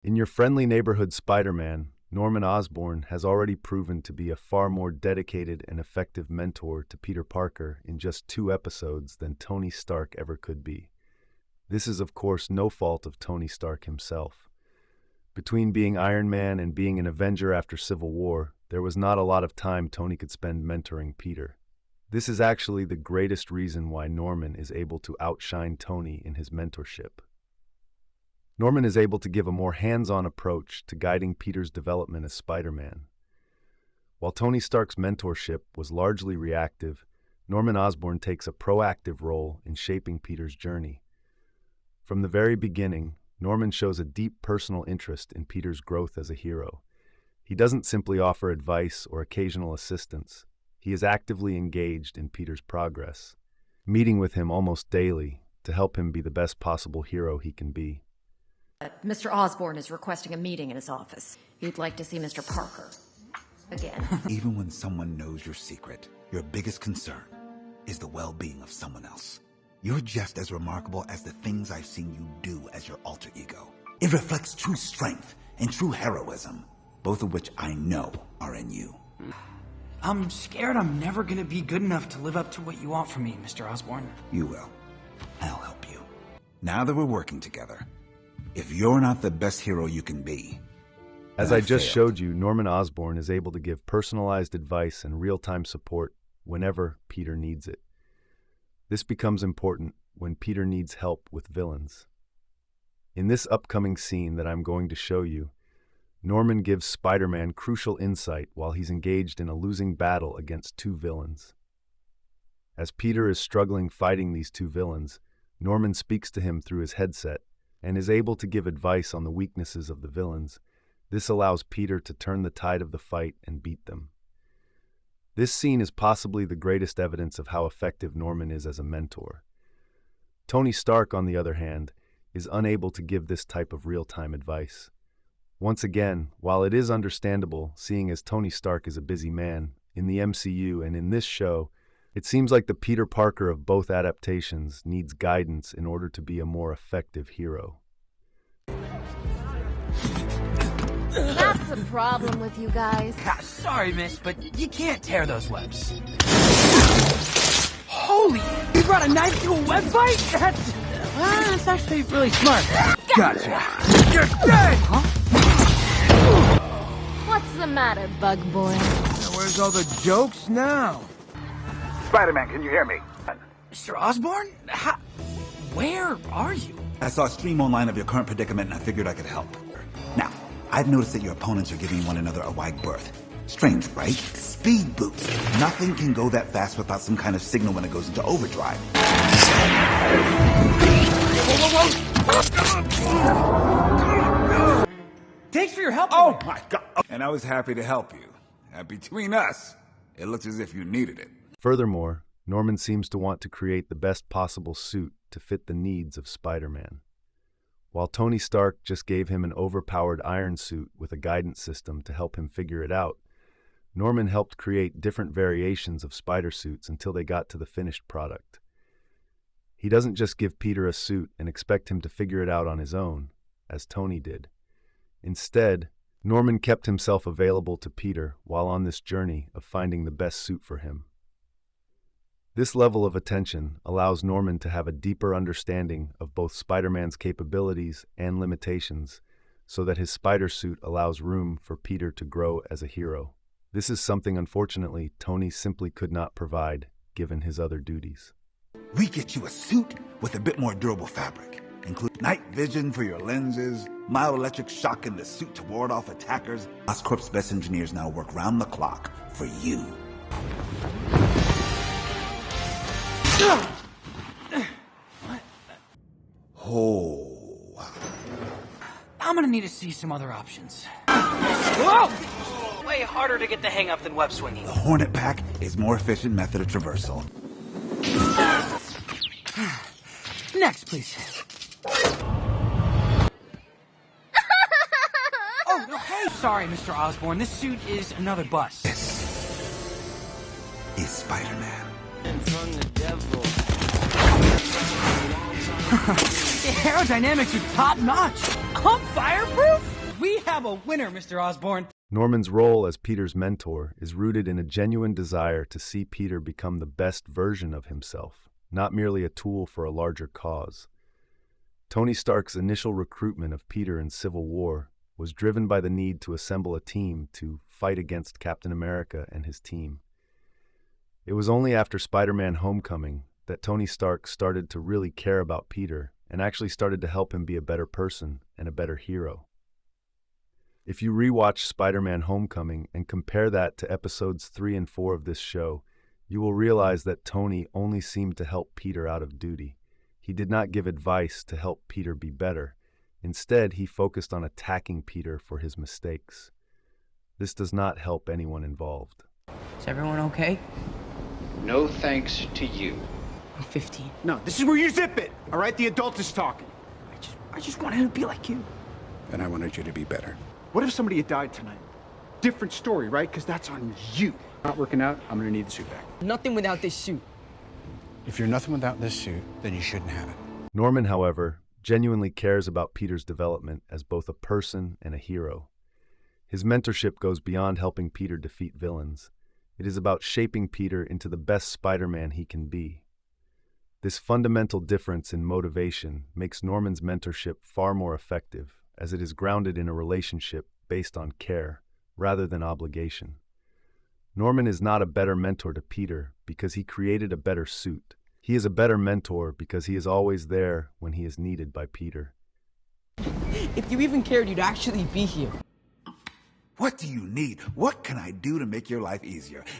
In your friendly neighborhood Spider-Man, Norman Osborn has already proven to be a far more dedicated and effective mentor to Peter Parker in just 2 episodes than Tony Stark ever could be. This is, of course, no fault of Tony Stark himself. Between being Iron Man and being an Avenger after Civil War, there was not a lot of time Tony could spend mentoring Peter. This is actually the greatest reason why Norman is able to outshine Tony in his mentorship. Norman is able to give a more hands-on approach to guiding Peter's development as Spider-Man. While Tony Stark's mentorship was largely reactive, Norman Osborn takes a proactive role in shaping Peter's journey. From the very beginning, Norman shows a deep personal interest in Peter's growth as a hero. He doesn't simply offer advice or occasional assistance. He is actively engaged in Peter's progress, meeting with him almost daily to help him be the best possible hero he can be. Mr. Osborn is requesting a meeting in his office. He'd like to see Mr. Parker. Again. Even when someone knows your secret, your biggest concern is the well-being of someone else. You're just as remarkable as the things I've seen you do as your alter ego. It reflects true strength and true heroism, both of which I know are in you. I'm scared I'm never gonna be good enough to live up to what you want from me, Mr. Osborn. You will. I'll help you. Now that we're working together, if you're not the best hero you can be, as I just showed you, Norman Osborn is able to give personalized advice and real-time support whenever Peter needs it. This becomes important when Peter needs help with villains. In this upcoming scene that I'm going to show you, Norman gives Spider-Man crucial insight while he's engaged in a losing battle against 2 villains. As Peter is struggling fighting these 2 villains, Norman speaks to him through his headset and is able to give advice on the weaknesses of the villains. This allows Peter to turn the tide of the fight and beat them. This scene is possibly the greatest evidence of how effective Norman is as a mentor. Tony Stark, on the other hand, is unable to give this type of real-time advice. Once again, while it is understandable, seeing as Tony Stark is a busy man, in the MCU and in this show, it seems like the Peter Parker of both adaptations needs guidance in order to be a more effective hero. That's the problem with you guys. Sorry, miss, but you can't tear those webs. Holy! You brought a knife to a web fight? That's actually really smart. Gotcha. You're dead! Huh? What's the matter, bug boy? Where's all the jokes now? Spider-Man, can you hear me? Mr. Osborn? Where are you? I saw a stream online of your current predicament and I figured I could help. Now, I've noticed that your opponents are giving one another a wide berth. Strange, right? Speed boost. Nothing can go that fast without some kind of signal when it goes into overdrive. Thanks for your help. Oh my God. And I was happy to help you. Between us, it looks as if you needed it. Furthermore, Norman seems to want to create the best possible suit to fit the needs of Spider-Man. While Tony Stark just gave him an overpowered iron suit with a guidance system to help him figure it out, Norman helped create different variations of spider suits until they got to the finished product. He doesn't just give Peter a suit and expect him to figure it out on his own, as Tony did. Instead, Norman kept himself available to Peter while on this journey of finding the best suit for him. This level of attention allows Norman to have a deeper understanding of both Spider-Man's capabilities and limitations, so that his spider suit allows room for Peter to grow as a hero. This is something, unfortunately, Tony simply could not provide, given his other duties. We get you a suit with a bit more durable fabric. Include night vision for your lenses, mild electric shock in the suit to ward off attackers. Oscorp's best engineers now work round the clock for you. Oh. I'm gonna need to see some other options. Whoa! Way harder to get the hang of than web swinging. The Hornet Pack is more efficient method of traversal. Next, please. Oh, no, hey! Sorry, Mr. Osborn. This suit is another bust. This is Spider-Man. The aerodynamics are top-notch. I'm fireproof? We have a winner, Mr. Osborn. Norman's role as Peter's mentor is rooted in a genuine desire to see Peter become the best version of himself, not merely a tool for a larger cause. Tony Stark's initial recruitment of Peter in Civil War was driven by the need to assemble a team to fight against Captain America and his team. It was only after Spider-Man Homecoming that Tony Stark started to really care about Peter and actually started to help him be a better person and a better hero. If you rewatch Spider-Man Homecoming and compare that to episodes 3 and 4 of this show, you will realize that Tony only seemed to help Peter out of duty. He did not give advice to help Peter be better. Instead, he focused on attacking Peter for his mistakes. This does not help anyone involved. Is everyone okay? No thanks to you. I'm 15. No, this is where you zip it. All right, the adult is talking. I just wanted to be like you. And I wanted you to be better. What if somebody had died tonight? Different story, right? Because that's on you. Not working out, I'm gonna need the suit back. Nothing without this suit. If you're nothing without this suit, then you shouldn't have it. Norman, however, genuinely cares about Peter's development as both a person and a hero. His mentorship goes beyond helping Peter defeat villains. It is about shaping Peter into the best Spider-Man he can be. This fundamental difference in motivation makes Norman's mentorship far more effective, as it is grounded in a relationship based on care, rather than obligation. Norman is not a better mentor to Peter because he created a better suit. He is a better mentor because he is always there when he is needed by Peter. If you even cared, you'd actually be here. What do you need? What can I do to make your life easier?